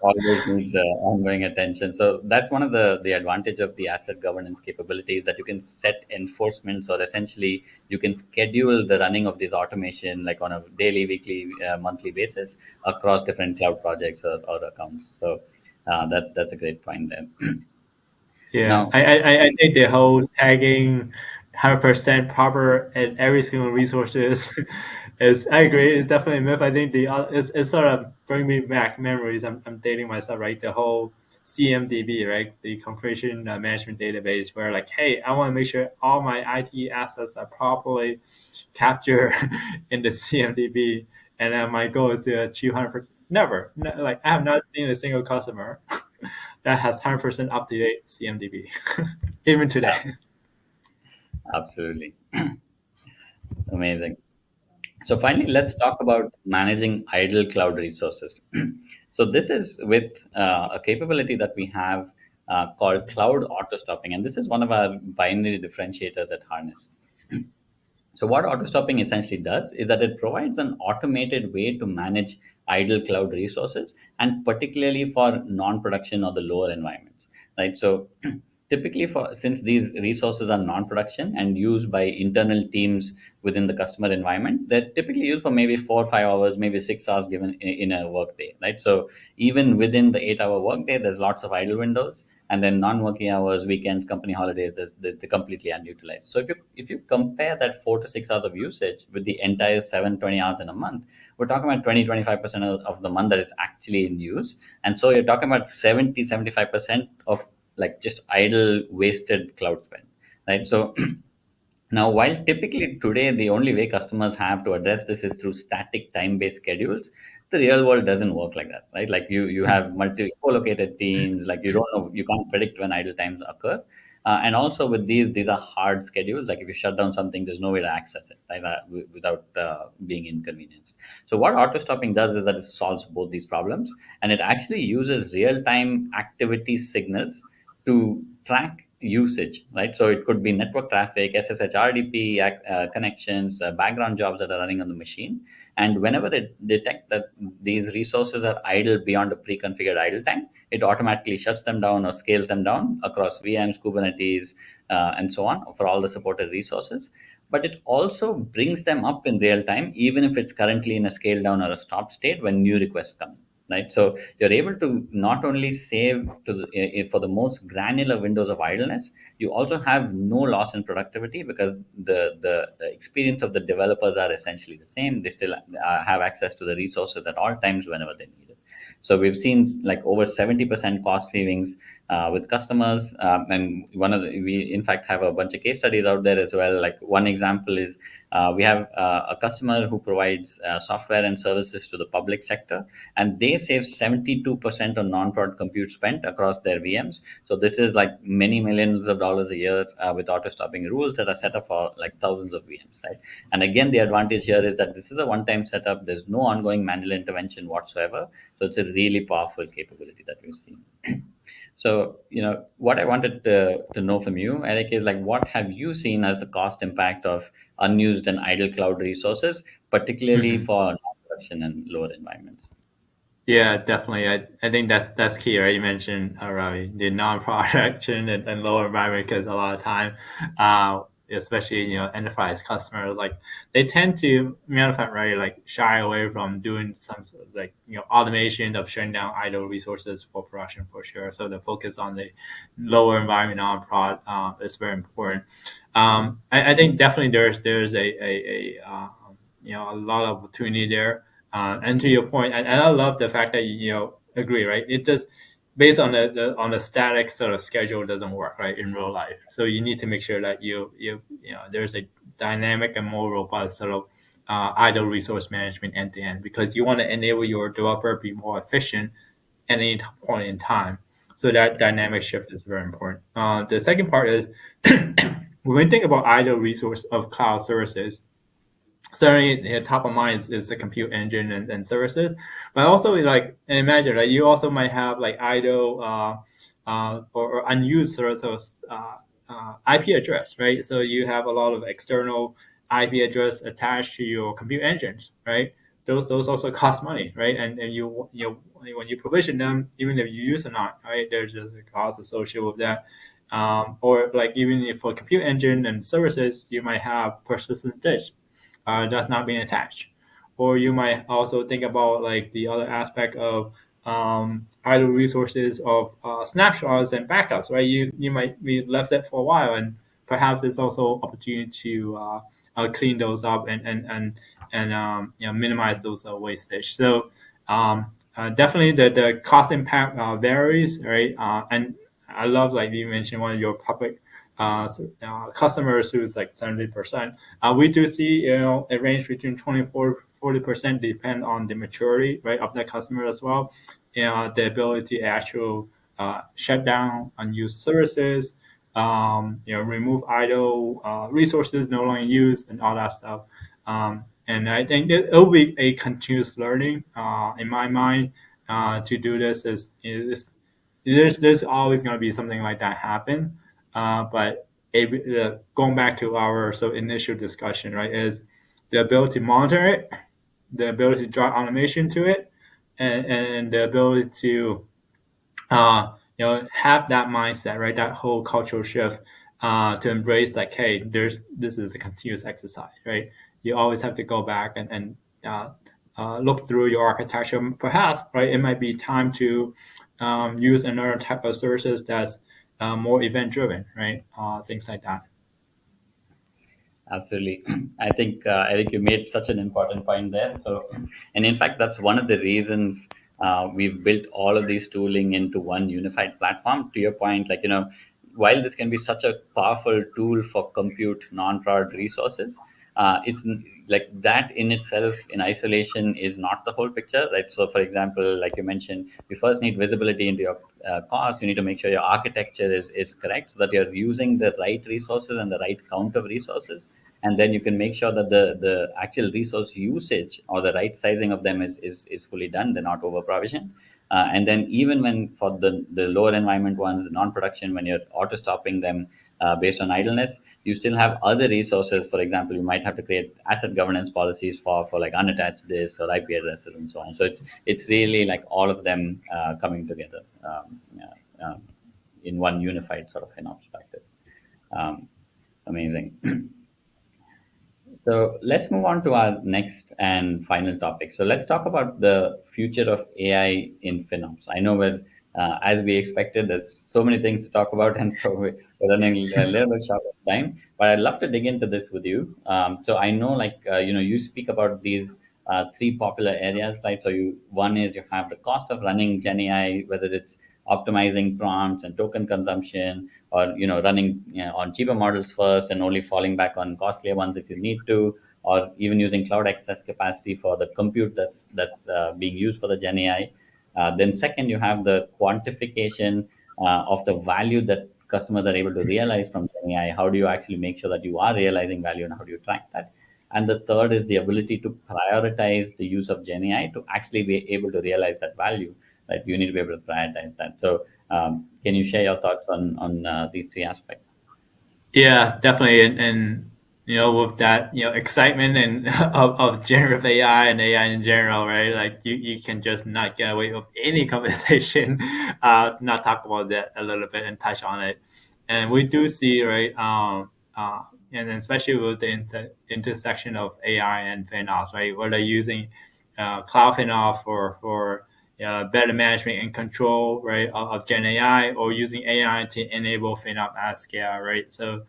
always needs ongoing attention. So that's one of the advantage of the asset governance capabilities, that you can set enforcements, or essentially you can schedule the running of this automation like on a daily, weekly, monthly basis across different cloud projects or accounts. So that's a great point there. Yeah, Now, I think the whole tagging 100% proper at every single resource is I agree. It's definitely a myth. I think it's sort of bringing me back memories. I'm dating myself, right? The whole CMDB, right? The configuration management database, where like, hey, I want to make sure all my IT assets are properly captured in the CMDB, and then my goal is to achieve 100%. Never, like I have not seen a single customer that has 100% up to date CMDB, even today. absolutely. Amazing. So finally, let's talk about managing idle cloud resources. So this is with a capability that we have called cloud auto stopping, and this is one of our binary differentiators at Harness. So what auto stopping essentially does is that it provides an automated way to manage idle cloud resources, and particularly for non-production or the lower environments, right? So typically, for since these resources are non-production and used by internal teams within the customer environment, they're typically used for maybe 4 or 5 hours, maybe 6 hours given in a workday, right? So even within the 8 hour workday, there's lots of idle windows, and then non-working hours, weekends, company holidays, they're completely unutilized. So if you compare that 4 to 6 hours of usage with the entire 720 hours in a month, we're talking about 20-25% of the month that is actually in use. And so you're talking about 70-75% of like just idle wasted cloud spend, right? So now, while typically today the only way customers have to address this is through static time-based schedules, the real world doesn't work like that, right? Like you have multi co-located teams, like you don't know, you can't predict when idle times occur. And also with these are hard schedules. Like if you shut down something, there's no way to access it, right? Without being inconvenienced. So what auto stopping does is that it solves both these problems, and it actually uses real-time activity signals to track usage, right? So it could be network traffic, SSH, RDP connections, background jobs that are running on the machine. And whenever it detects that these resources are idle beyond a pre-configured idle time, it automatically shuts them down or scales them down across VMs, Kubernetes, and so on for all the supported resources. But it also brings them up in real time, even if it's currently in a scale down or a stop state when new requests come, right? So you're able to not only save for the most granular windows of idleness, you also have no loss in productivity because the experience of the developers are essentially the same. They still have access to the resources at all times whenever they need it. So we've seen like over 70% cost savings with customers, and we in fact have a bunch of case studies out there as well. Like one example is we have a customer who provides software and services to the public sector, and they save 72% on non-prod compute spent across their VMs. So this is like many millions of dollars a year with auto stopping rules that are set up for like thousands of VMs, right? And again, the advantage here is that this is a one-time setup. There's no ongoing manual intervention whatsoever. So it's a really powerful capability that we've seen. So, what I wanted to know from you, Eric, is like, what have you seen as the cost impact of unused and idle cloud resources, particularly Mhm. for non-production and lower environments? Yeah, definitely. I think that's key, right? You mentioned, Ravi, the non-production and lower environment, because a lot of time, especially enterprise customers, like they tend to right, like shy away from doing some sort of like automation of shutting down idle resources for production for sure. So the focus on the lower environment non-prod is very important. I think definitely there's a lot of opportunity there. And to your point, and I love the fact that you agree, right? It just based on the static sort of schedule doesn't work, right, in real life. So you need to make sure that there's a dynamic and more robust sort of idle resource management end to end, because you want to enable your developer to be more efficient at any point in time. So that dynamic shift is very important. The second part is when we think about idle resource of cloud services, certainly top of mind is the compute engine and services, but also like imagine that you also might have like idle or unused sort of IP address, right? So you have a lot of external IP address attached to your compute engines, right? Those also cost money, right? And when you provision them, even if you use them not, right, there's just a cost associated with that. Or like even if for compute engine and services, you might have persistent disk that's not being attached. Or you might also think about like the other aspect of idle resources of snapshots and backups, right? You might be left it for a while, and perhaps there's also opportunity to clean those up and minimize those wastage. So definitely the cost impact varies, right? And I love, like you mentioned, one of your public customers who's like 70%. We do see a range between 24-40%, depend on the maturity, right, of that customer as well, and the ability to actual shut down unused services, remove idle resources no longer used and all that stuff. And I think it'll be a continuous learning in my mind to do this. There's always going to be something like that happen. But going back to our initial discussion, right, is the ability to monitor it, the ability to drive automation to it, and the ability to have that mindset, right? That whole cultural shift to embrace like, hey, this is a continuous exercise, right? You always have to go back and look through your architecture. Perhaps, right, it might be time to use another type of services that's more event driven, right? Things like that. Absolutely. I think Eric, you made such an important point there. So, and in fact, that's one of the reasons we've built all of these tooling into one unified platform. To your point, like, while this can be such a powerful tool for compute non-prod resources, like that in itself, in isolation, is not the whole picture, right? So, for example, like you mentioned, you first need visibility into your costs. You need to make sure your architecture is correct so that you're using the right resources and the right count of resources, and then you can make sure that the actual resource usage or the right sizing of them is fully done. They're not over provisioned. And then even when for the lower environment ones, the non-production, when you're auto stopping them based on idleness, you still have other resources. For example, you might have to create asset governance policies for like unattached disks or IP addresses and so on. So it's really like all of them coming together in one unified sort of FinOps practice. Amazing. So let's move on to our next and final topic. So let's talk about the future of AI in FinOps. I know as we expected, there's so many things to talk about, and so we're running a little bit short of time. But I'd love to dig into this with you. So I know, like you speak about these three popular areas, right? So one is you have the cost of running Gen AI, whether it's optimizing prompts and token consumption, or running on cheaper models first and only falling back on costlier ones if you need to, or even using cloud excess capacity for the compute that's being used for the Gen AI. Then second, you have the quantification of the value that customers are able to realize from Gen AI. How do you actually make sure that you are realizing value, and how do you track that? And the third is the ability to prioritize the use of Gen AI to actually be able to realize that value. Right, you need to be able to prioritize that. So, can you share your thoughts on these three aspects? Yeah, definitely. And with that, excitement and of generative AI and AI in general, right? Like you can just not get away with any conversation, not talk about that a little bit and touch on it. And we do see, right, and especially with the intersection of AI and FinOps, right? Whether using cloud FinOps for better management and control, right, of Gen AI, or using AI to enable FinOps at scale, right? So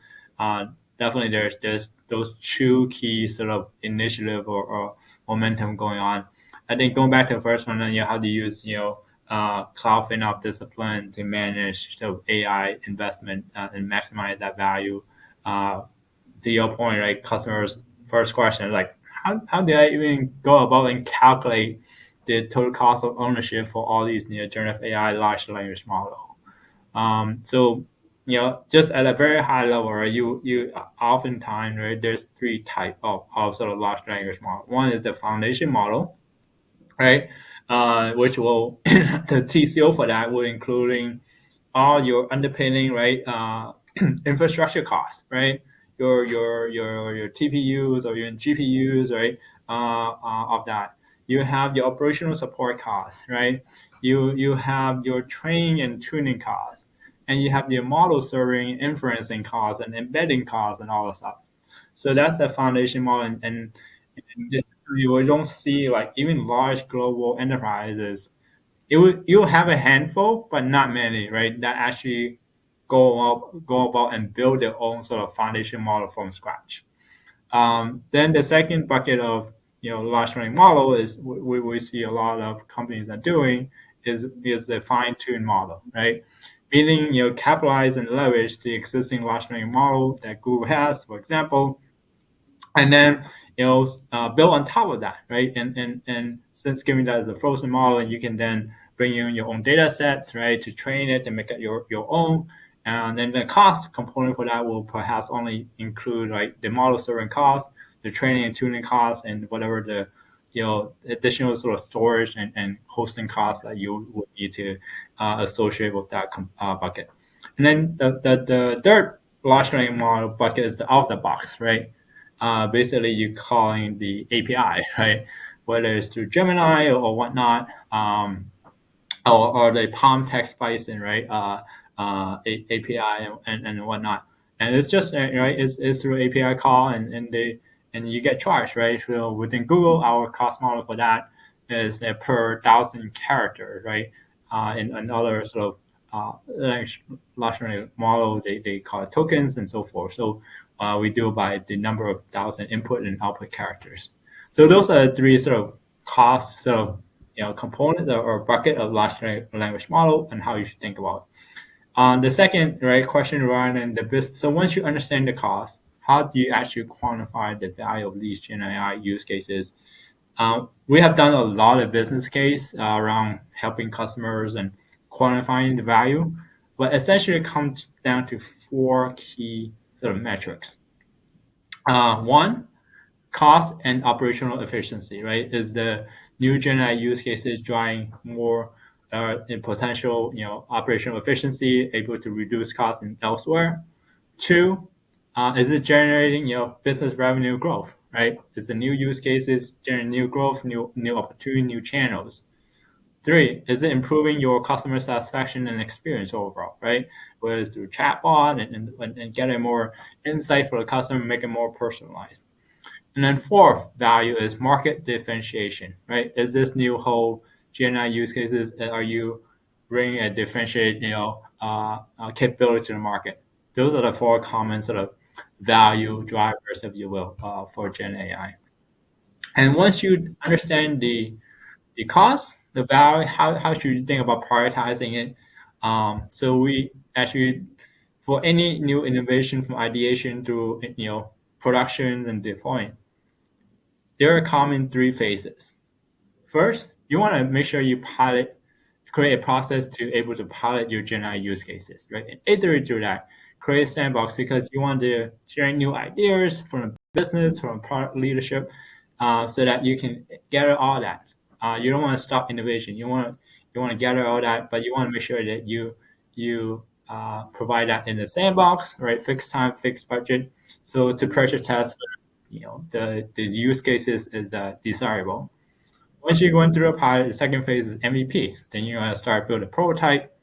definitely there's those two key sort of initiative or momentum going on. I think going back to the first one, how to use cloud FinOps discipline to manage the AI investment and maximize that value. To your point, right? Customers' first question is like, how do I even go about and calculate the total cost of ownership for all these generative AI large language model? So just at a very high level, right? You oftentimes, right, there's three type of sort of large language model. One is the foundation model, right? Which will the TCO for that will including all your underpinning, right? Infrastructure costs, right? Your TPUs or your GPUs, right? Of that. You have your operational support costs, right? You have your training and tuning costs, and you have your model serving, inferencing costs, and embedding costs, and all of that. So that's the foundation model, and you don't see like even large global enterprises. You'll have a handful, but not many, right? That actually go about and build their own sort of foundation model from scratch. Then the second bucket of large language model is we see a lot of companies are doing is the fine tune model, right? Meaning capitalize and leverage the existing large language model that Google has, for example, and then build on top of that, right? And since giving that as a frozen model, and you can then bring in your own data sets, right, to train it and make it your own, And then the cost component for that will perhaps only include the model serving cost, the training and tuning cost, and whatever the additional sort of storage and hosting costs that you would need to associate with that bucket. And then the third large language model bucket is the out of the box, right? Basically, you calling the API, right? Whether it's through Gemini or whatnot, or the Palm Text Bison, right? API and whatnot. And it's just right. It's through API call and you get charged, right? So within Google, our cost model for that is per 1,000 character, right? In other sort of large language model, they call it tokens and so forth. So we do by the number of 1,000 input and output characters. So those are the three sort of costs, sort of component or bucket of large language model and how you should think about it. The second question around the business. So once you understand the cost, how do you actually quantify the value of these Gen AI use cases? We have done a lot of business case around helping customers and quantifying the value, but essentially it comes down to 4 key sort of metrics. One, cost and operational efficiency, right? Is the new Gen AI use cases driving more in potential, operational efficiency, able to reduce costs in elsewhere? 2, is it generating, business revenue growth, right? Is the new use cases generating new growth, new opportunity, new channels? 3, is it improving your customer satisfaction and experience overall, right? Whether it's through chatbot and getting more insight for the customer, make it more personalized. And then 4th value is market differentiation, right? Is this new whole Gen AI use cases, are you bringing a differentiated, capability to the market? Those are the 4 common sort of value drivers, if you will, for Gen AI. And once you understand the cost, the value, how should you think about prioritizing it? So we actually, for any new innovation from ideation through production and deployment, there are common 3 phases. First, you want to make sure you create a process to able to pilot your Gen AI use cases, right? And iterate through that, create a sandbox because you want to share new ideas from the business, from product leadership, so that you can gather all that. You don't want to stop innovation. You want to gather all that, but you want to make sure that you provide that in the sandbox, right? Fixed time, fixed budget. So to pressure test, the use cases is desirable. Once you're going through a pilot, the second phase is MVP. Then you're going to start building a prototype.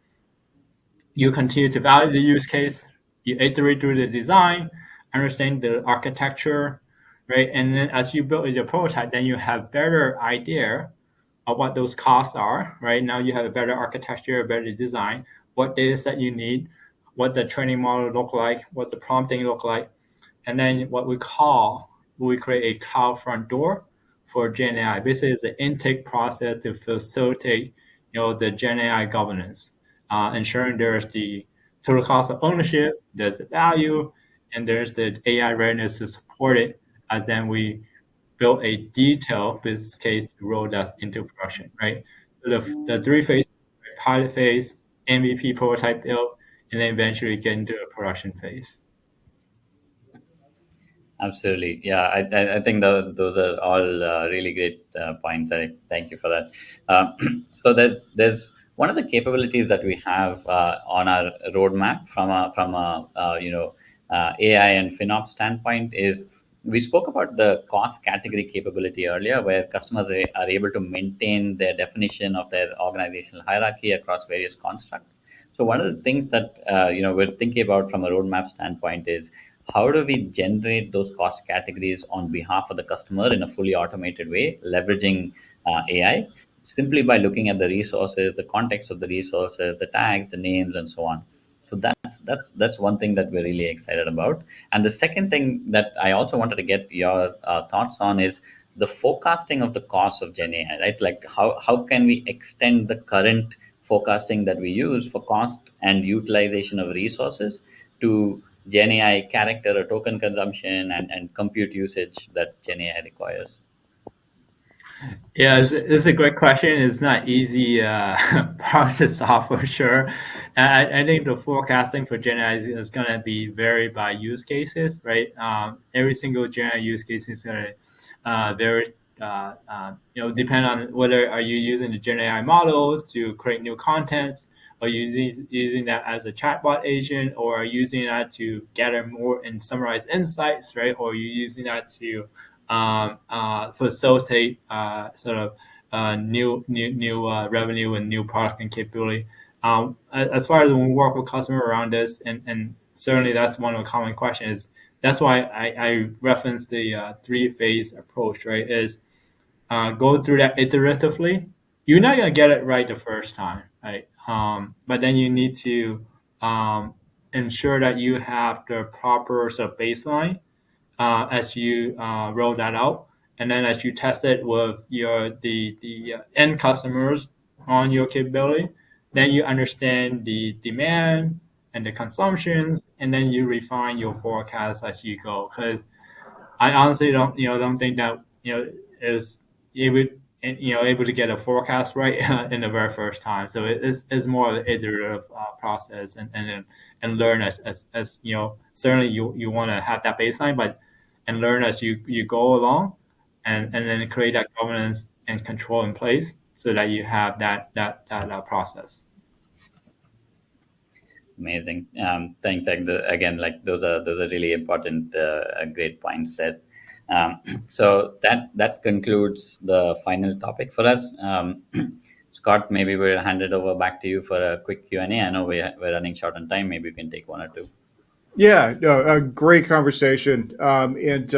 You continue to validate the use case. You iterate through the design, understand the architecture, right? And then as you build your prototype, then you have better idea of what those costs are, right? Now you have a better architecture, a better design, what data set you need, what the training model look like, what the prompting look like. And then we create a cloud front door for Gen AI. Basically, it's an intake process to facilitate, the Gen AI governance, ensuring there's the total cost of ownership, there's the value, and there's the AI readiness to support it. And then we build a detailed business case to roll that into production, right? So the 3 phases: pilot phase, MVP, prototype build, and then eventually get into a production phase. Absolutely. Yeah, I think those are all really great points. I thank you for that. So there's one of the capabilities that we have on our roadmap from a AI and FinOps standpoint is we spoke about the cost category capability earlier, where customers are able to maintain their definition of their organizational hierarchy across various constructs. So one of the things that we're thinking about from a roadmap standpoint is how do we generate those cost categories on behalf of the customer in a fully automated way, leveraging AI, simply by looking at the resources, the context of the resources, the tags, the names, and so on. So that's one thing that we're really excited about. And the second thing that I also wanted to get your thoughts on is the forecasting of the cost of Gen AI, right? Like how can we extend the current forecasting that we use for cost and utilization of resources to Gen AI character or token consumption and compute usage that Gen AI requires? Yeah, it's a great question. It's not easy part to solve for sure. And I think the forecasting for Gen AI is going to be varied by use cases, right? Every single Gen AI use case is going to vary. Depend on whether are you using the Gen AI model to create new contents, or using that as a chatbot agent, or are you using that to gather more and summarize insights, right? Or are you using that to facilitate sort of new revenue and new product and capability. As far as when we work with customer around this, and certainly that's one of the common questions. That's why I referenced the three-phase approach, right? Is go through that iteratively. You're not gonna get it right the first time, right? But then you need to ensure that you have the proper sort of baseline as you roll that out, and then as you test it with the end customers on your capability, then you understand the demand and the consumptions, and then you refine your forecast as you go. Because I honestly don't think that is able able to get a forecast right in the very first time. So it's more of an iterative process, and learn as certainly you want to have that baseline, but and learn as you go along, and then create that governance and control in place so that you have that process. Amazing. Thanks. Again, like those are really important, great points there. So that concludes the final topic for us. Scott, maybe we'll hand it over back to you for a quick Q&A. I know we're running short on time. Maybe we can take one or two. Yeah, no, a great conversation. And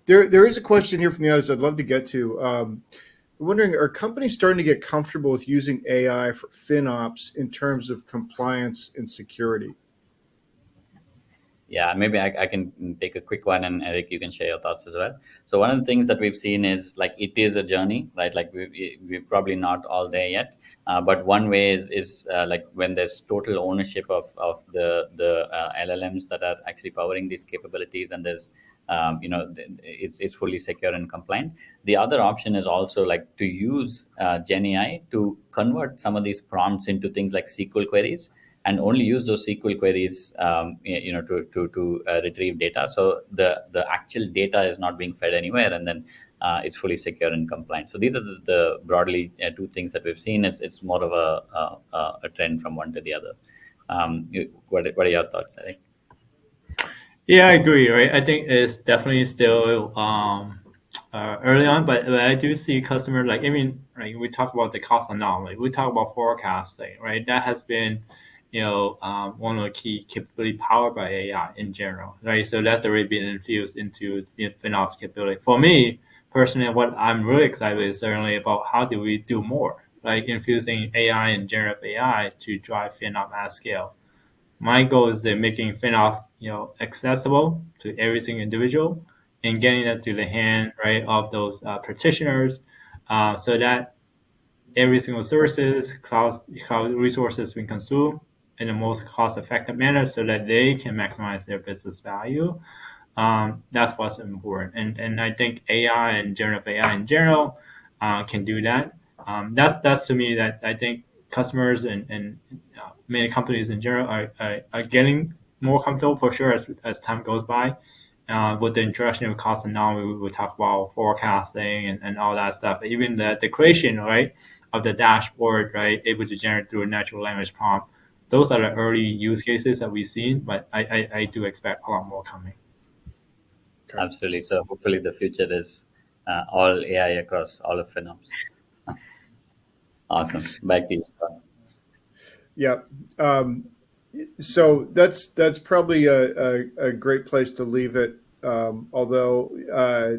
there is a question here from the audience I'd love to get to. I'm wondering, are companies starting to get comfortable with using AI for FinOps in terms of compliance and security? Yeah, maybe I can take a quick one, and Eric, you can share your thoughts as well. So one of the things that we've seen is like it is a journey, right? Like we're probably not all there yet, but one way is like when there's total ownership of the LLMs that are actually powering these capabilities, and there's it's fully secure and compliant. The other option is also like to use Gen AI to convert some of these prompts into things like SQL queries, and only use those SQL queries, to retrieve data. So the actual data is not being fed anywhere, and then it's fully secure and compliant. So these are the broadly two things that we've seen. It's more of a trend from one to the other. What are your thoughts, Eric? Yeah, I agree. Right, I think it's definitely still early on, but I do see customers like, I mean, right, we talk about the cost anomaly, we talk about forecasting, right? That has been one of the key capability powered by AI in general, right? So that's already been infused into the FinOps capability. For me personally, what I'm really excited is certainly about how do we do more, like infusing AI and generative AI to drive FinOps at scale. My goal is that making FinOps, accessible to every single individual, and getting that to the hand, right, of those practitioners, so that every single services, cloud resources we consume in the most cost-effective manner, so that they can maximize their business value. That's what's important, and I think AI and generative AI in general can do that. That's to me that I think customers and many companies in general are getting more comfortable for sure as time goes by. With the introduction of cost, and now we talk about forecasting and all that stuff. Even the creation, right, of the dashboard, right, able to generate through a natural language prompt. Those are the early use cases that we've seen, but I do expect a lot more coming. Okay. Absolutely. So hopefully the future is all AI across all of FinOps. Awesome. Back to you, Scott. Yeah. So that's probably a great place to leave it. Although, I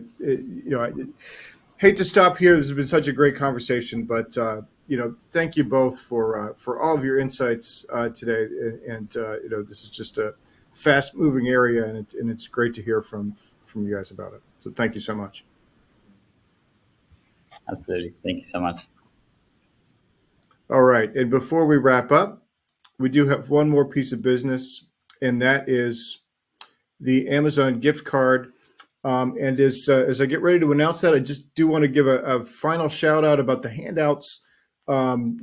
hate to stop here. This has been such a great conversation, but thank you both for all of your insights today. And this is just a fast-moving area, and it's great to hear from you guys about it. So thank you so much. Absolutely. Thank you so much. All right, and before we wrap up, we do have one more piece of business, and that is the Amazon gift card And as I get ready to announce that, I just do want to give a final shout out about the handouts. To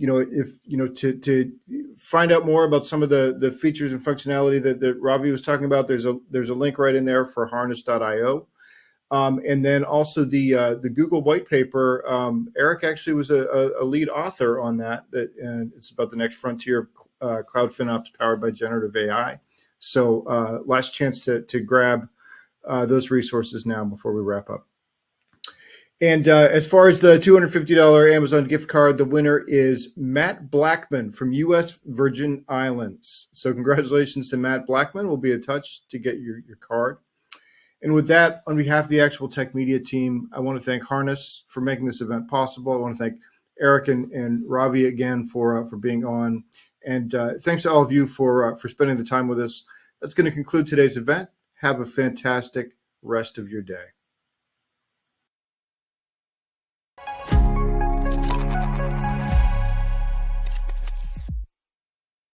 find out more about some of the features and functionality that Ravi was talking about, there's a link right in there for harness.io. And then also the Google white paper. Eric actually was a lead author on that. And it's about the next frontier of cloud FinOps powered by generative AI. So last chance to grab those resources now before we wrap up. And as far as the $250 Amazon gift card, the winner is Matt Blackman from U.S. Virgin Islands. So congratulations to Matt Blackman. We'll be in touch to get your card. And with that, on behalf of the Actual Tech Media team, I want to thank Harness for making this event possible. I want to thank Eric and Ravi again for being on. And thanks to all of you for spending the time with us. That's going to conclude today's event. Have a fantastic rest of your day.